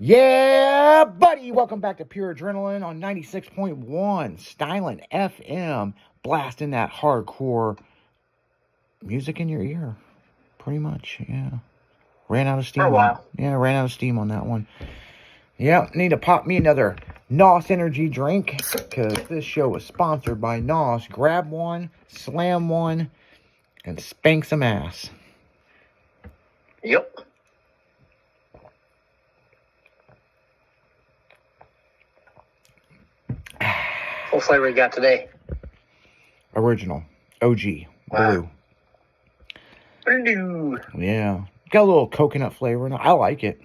Yeah, buddy. Welcome back to Pure Adrenaline on 96.1 Styling FM. Blasting that hardcore music in your ear. Pretty much, yeah. Ran out of steam. For a while. Ran out of steam on that one. Yeah, need to pop me another NOS energy drink because this show is sponsored by NOS. Grab one, slam one, and spank some ass. Yep. What flavor you got today? Original. OG. Blue. Blue. Yeah. Got a little coconut flavor in it. I like it.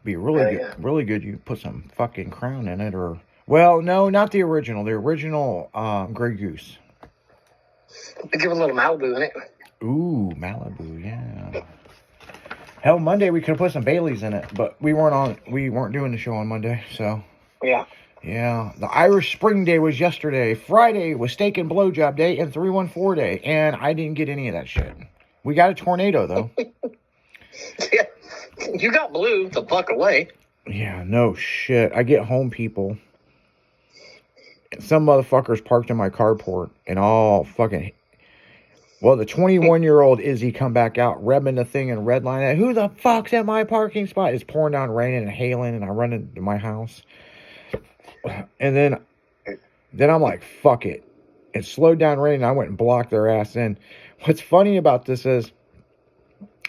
Be really good. Yeah. Really good. You put some fucking Crown in it, or well, no, not the original. The original Grey Goose. Give it a little Malibu in it. Ooh, Malibu. Yeah. Hell, Monday we could have put some Baileys in it, but we weren't doing the show on Monday, so. Yeah. Yeah, the Irish Spring Day was yesterday. Friday was Steak and Blowjob Day and 314 Day, and I didn't get any of that shit. We got a tornado, though. Yeah. You got blue the fuck away. Yeah, no shit. I get home, people. Some motherfuckers parked in my carport, and all fucking... Well, the 21-year-old Izzy come back out, revving the thing and redlining. Who the fuck's at my parking spot? It's pouring down raining and hailing, and I run into my house. And then I'm like, fuck it. It slowed down raining. I went and blocked their ass in. What's funny about this is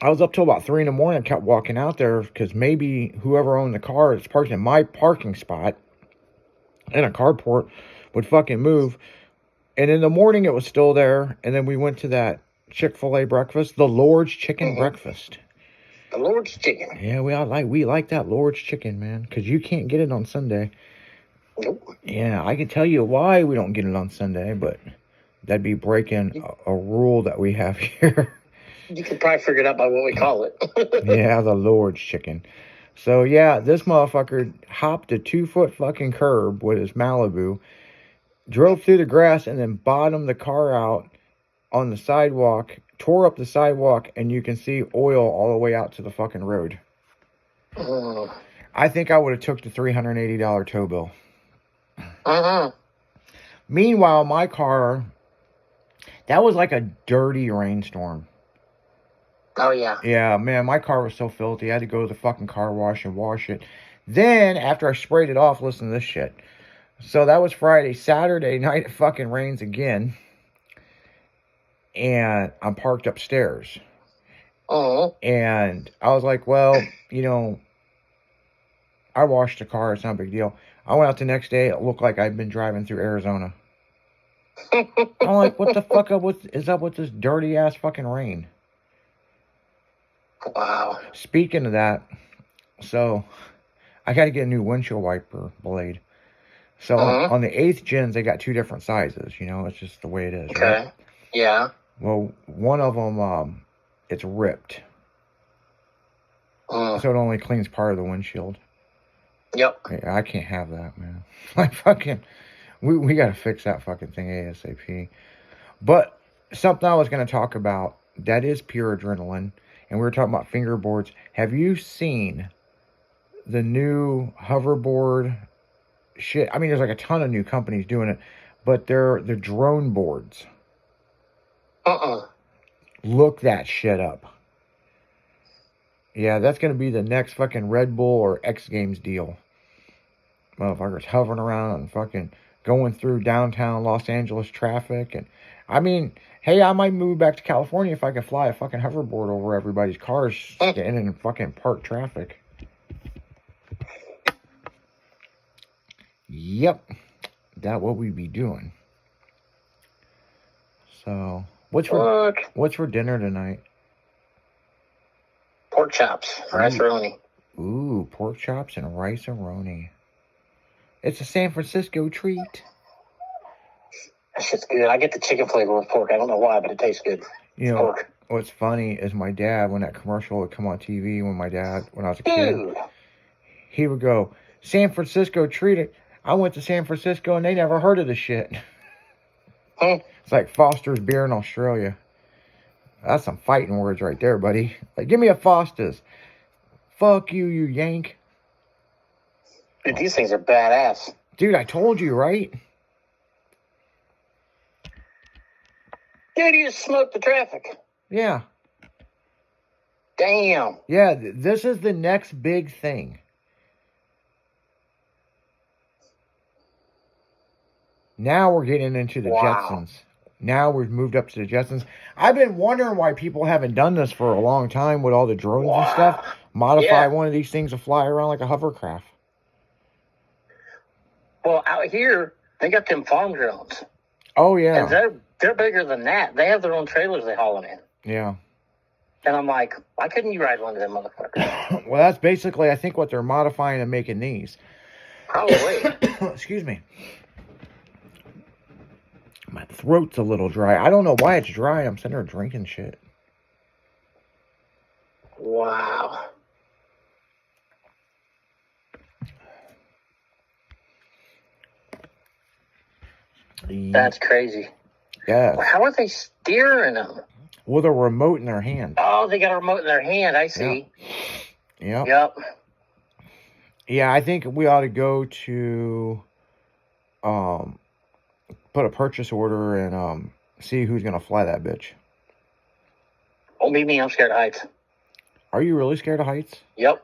I was up till about 3 in the morning and kept walking out there because maybe whoever owned the car that's parked in my parking spot in a carport would fucking move. And in the morning it was still there. And then we went to that Chick-fil-A breakfast, the Lord's Chicken breakfast. The Lord's Chicken. Yeah, we like that Lord's Chicken, man, because you can't get it on Sunday. Nope. Yeah, I can tell you why we don't get it on Sunday, but that'd be breaking a rule that we have here. You could probably figure it out by what we call it. Yeah, the Lord's Chicken. So, yeah, this motherfucker hopped a 2-foot fucking curb with his Malibu, drove through the grass, and then bottomed the car out on the sidewalk, tore up the sidewalk, and you can see oil all the way out to the fucking road. I think I would have took the $380 tow bill. Meanwhile, my car, that was like a dirty rainstorm. Oh, yeah. Yeah, man, my car was so filthy. I had to go to the fucking car wash and wash it. Then, after I sprayed it off, listen to this shit. So that was Friday. Saturday night, it fucking rains again. And I'm parked upstairs. And I was like, well, I washed the car. It's not a big deal. I went out the next day. It looked like I'd been driving through Arizona. I'm like, what the fuck is up with this dirty ass fucking rain? Wow. Speaking of that, so I got to get a new windshield wiper blade. So on the 8th gens, they got 2 different sizes. It's just the way it is. Okay. Right? Yeah. Well, one of them, it's ripped. So it only cleans part of the windshield. Yep. I can't have that, man. Like, fucking, we got to fix that fucking thing ASAP. But something I was going to talk about, that is Pure Adrenaline, and we were talking about fingerboards. Have you seen the new hoverboard shit? I mean, there's like a ton of new companies doing it, but they're the drone boards. Look that shit up. Yeah, that's going to be the next fucking Red Bull or X Games deal. Motherfuckers hovering around and fucking going through downtown Los Angeles traffic. And I mean, hey, I might move back to California if I could fly a fucking hoverboard over everybody's cars standing in fucking park traffic. Yep. That what we be doing. So, what's for dinner tonight? Pork chops, rice-a-roni. Ooh, pork chops and rice-a-roni. It's a San Francisco treat. That shit's good. I get the chicken flavor with pork. I don't know why, but it tastes good. Pork. What's funny is my dad, when that commercial would come on TV, when I was a kid, he would go, San Francisco treat. I went to San Francisco and they never heard of the shit. It's like Foster's beer in Australia. That's some fighting words right there, buddy. Like, give me a Foster's. Fuck you, you yank. Dude, these things are badass. Dude, I told you, right? Dude, you just smoked the traffic. Yeah. Damn. Yeah, this is the next big thing. Now we're getting into the Jetsons. Now we've moved up to the Jetsons. I've been wondering why people haven't done this for a long time with all the drones and stuff. Modify one of these things to fly around like a hovercraft. Well, out here, they got them farm drones. Oh, yeah. And they're bigger than that. They have their own trailers they haul them in. Yeah. And I'm like, why couldn't you ride one of them motherfuckers? Well, that's basically, I think, what they're modifying and making these. Probably. Excuse me. My throat's a little dry. I don't know why it's dry. I'm sitting there drinking shit. Wow. That's crazy. Yeah. How are they steering them? With a remote in their hand. Oh, they got a remote in their hand. I see. Yep. Yeah, I think we ought to go to put a purchase order and see who's gonna fly that bitch. Oh, me, I'm scared of heights. Are you really scared of heights? Yep.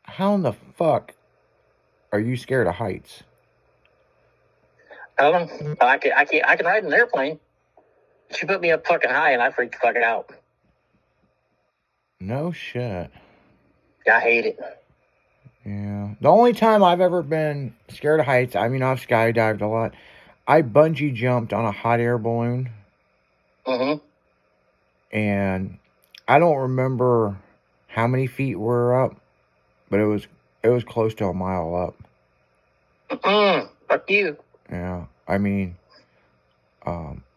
How in the fuck are you scared of heights? I can ride an airplane. She put me up fucking high and I freaked the fucking out. No shit. I hate it. Yeah. The only time I've ever been scared of heights, I mean, I've skydived a lot. I bungee jumped on a hot air balloon. Mm-hmm. And I don't remember how many feet we're up, but it was close to a mile up. Fuck you. Yeah. I mean,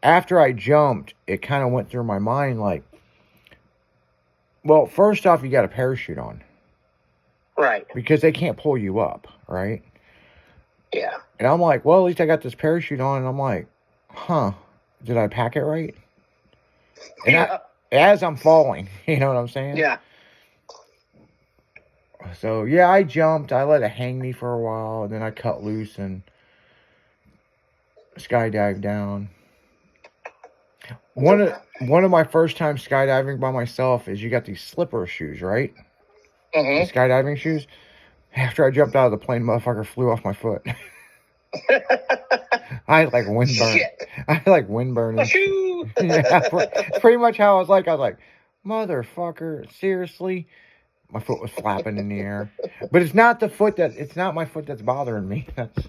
after I jumped, it kind of went through my mind like, well, first off, you got a parachute on. Right. Because they can't pull you up, right? Yeah. And I'm like, well, at least I got this parachute on. And I'm like, did I pack it right? And as I'm falling, you know what I'm saying? Yeah. So, yeah, I jumped. I let it hang me for a while. And then I cut loose and skydived down. One of my first time skydiving by myself is you got these slipper shoes, right? Mm-hmm. The skydiving shoes. After I jumped out of the plane, motherfucker flew off my foot. I had like windburn. Shit. I had like windburn. Yeah, pretty much how I was like, motherfucker, seriously? My foot was flapping in the air. But it's not my foot that's bothering me. That's,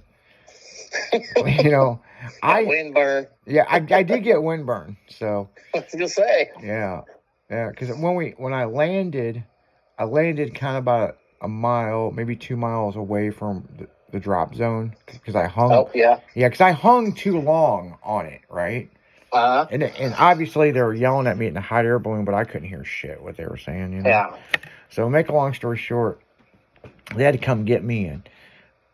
you know, windburn. Yeah, I did get windburn. So. I was gonna say. Yeah, because when I landed kind of about a mile, maybe 2 miles away from the drop zone because I hung. Oh, yeah. Yeah, because I hung too long on it, right? Uh-huh. And obviously they were yelling at me in the hot air balloon, but I couldn't hear shit what they were saying, you know? Yeah. So make a long story short, they had to come get me, and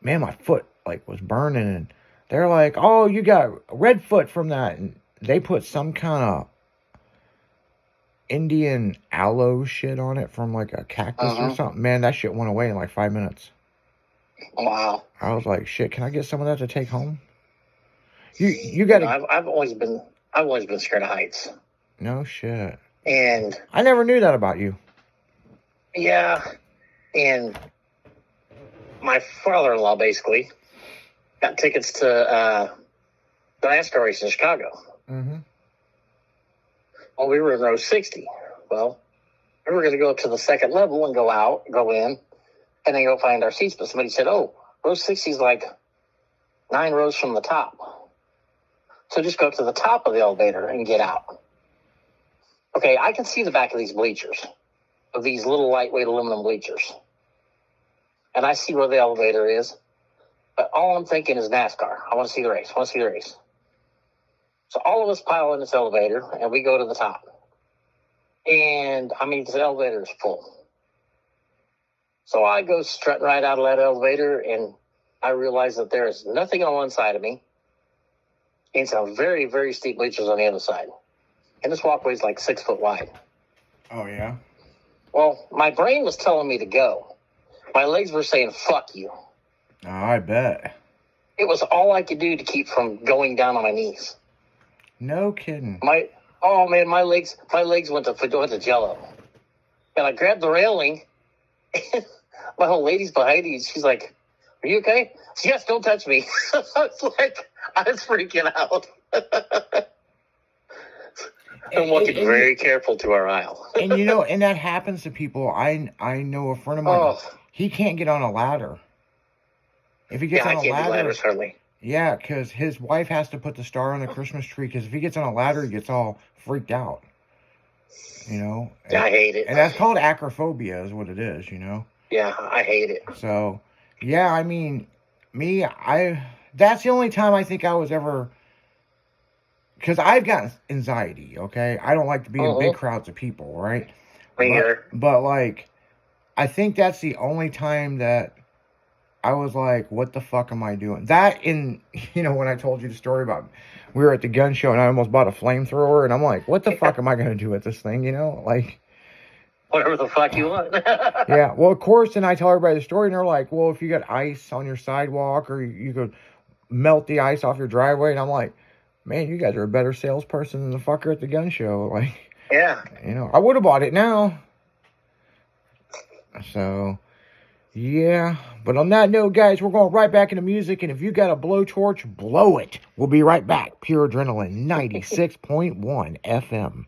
man, my foot like was burning, and they're like, "Oh, you got red foot from that," and they put some kind of Indian aloe shit on it from like a cactus or something. Man, that shit went away in like 5 minutes. Wow. I was like, shit, can I get some of that to take home? You got to. I've always been scared of heights. No shit. And I never knew that about you. Yeah. And my father-in-law basically got tickets to the NASCAR race in Chicago. Mm-hmm. Well, we were in row 60. Well, we were going to go up to the second level and go in, and then go find our seats. But somebody said, oh, row 60 is like 9 rows from the top. So just go up to the top of the elevator and get out. Okay, I can see the back of these bleachers, of these little lightweight aluminum bleachers. And I see where the elevator is. But all I'm thinking is NASCAR. I want to see the race. So all of us pile in this elevator, and we go to the top. And, I mean, this elevator is full. So I go strutting right out of that elevator, and I realize that there is nothing on one side of me, and some very, very steep bleachers on the other side. And this walkway is like 6 foot wide. Oh, yeah? Well, my brain was telling me to go. My legs were saying, fuck you. Oh, I bet. It was all I could do to keep from going down on my knees. No kidding. My legs went to jello. And I grabbed the railing. My whole lady's behind me. She's like, "Are you okay?" I said, "Yes, don't touch me." I was freaking out. I'm walking very careful to our aisle. And and that happens to people. I know a friend of mine. He can't get on a ladder. If he gets on a I can't do ladders hardly. Yeah, because his wife has to put the star on the Christmas tree. Because if he gets on a ladder, he gets all freaked out. Yeah, I hate it. And that's called acrophobia, is what it is. Yeah, I hate it. So, yeah, I mean, that's the only time I think I was ever. Because I've got anxiety, okay? I don't like to be in big crowds of people, right? Me either. But, like, I think that's the only time that I was like, what the fuck am I doing? That when I told you the story about we were at the gun show and I almost bought a flamethrower and I'm like, what the fuck am I going to do with this thing, Like... Whatever the fuck you want. Yeah, well, of course, and I tell everybody the story and they're like, well, if you got ice on your sidewalk or you could melt the ice off your driveway, and I'm like, man, you guys are a better salesperson than the fucker at the gun show. Like, yeah. I would have bought it now. So, yeah. But on that note, guys, we're going right back into music. And if you got a blowtorch, blow it. We'll be right back. Pure Adrenaline 96.1 FM.